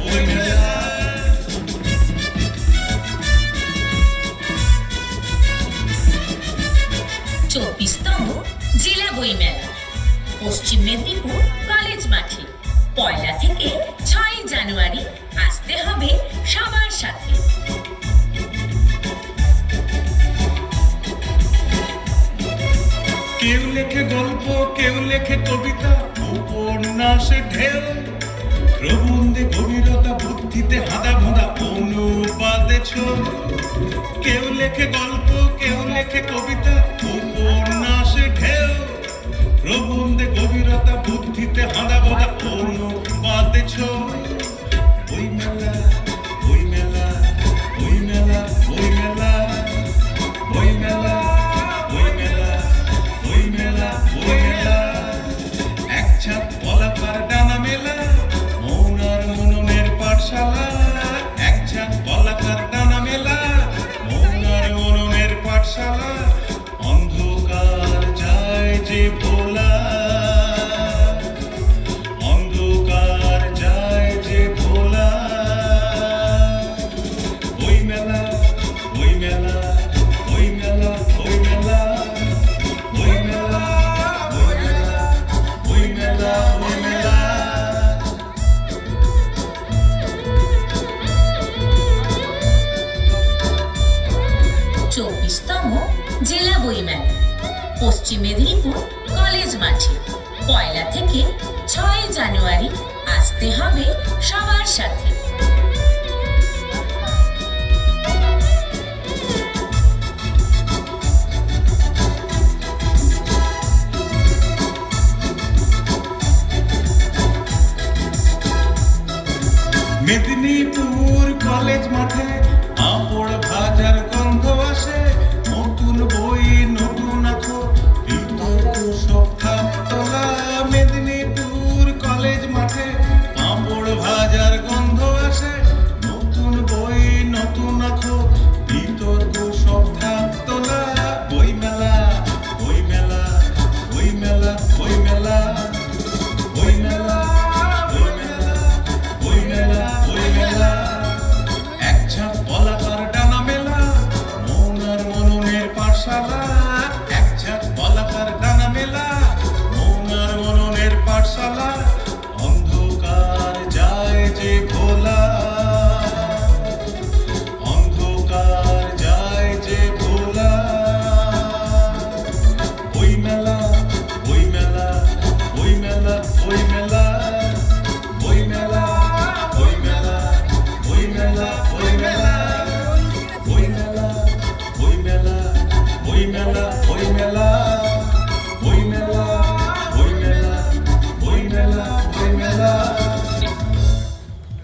বই মেলা। 24তম জেলা বইমেলা পশ্চিম মেদিনীপুর কলেজ মাঠে 1 থেকে 6 জানুয়ারি আসতে হবে সবার সাথে। কেউ লেখে গল্প, কেউ লেখে কবিতা, উপন্যাসে ঢেউ, প্রবন্ধে গভীরতা, বুদ্ধিতে হাদা ভোঁদা, অনুবাদে ছোট। কেউ লেখে গল্প, কেউ লেখে কবিতা, উপন্যাসে ঢেউ, প্রবন্ধে গভীরতা, বুদ্ধিতে হাদা ভোঁদা, অনুবাদে ছোট। বই মেলা, বই মেলা, বই মেলা, বই মেলা, বই মেলা, বই মেলা, বই মেলা, বই মেলা। এক ছাদ পলাকার ডানা মেলা, মৌন আর মননের পাঠশালা। এক ছাদ পলাকার ডানা মেলা, মৌন আর মননের পাঠশালা। অন্ধকার যায় যে ভোলা, অন্ধকার যায় যে ভোলা। বই মেলা, বই মেলা, বই মেলা, বই মেলা, বই মেলা, বই মেলা, বই মেলা, বই মেলা। 24তম জেলা বইমেলা পশ্চিম মেদিনীপুর কলেজ মাঠে 1 থেকে 6 জানুয়ারি আসতে হবে সবার সাথে। মেদিনীপুর কলেজ মাঠে আপড়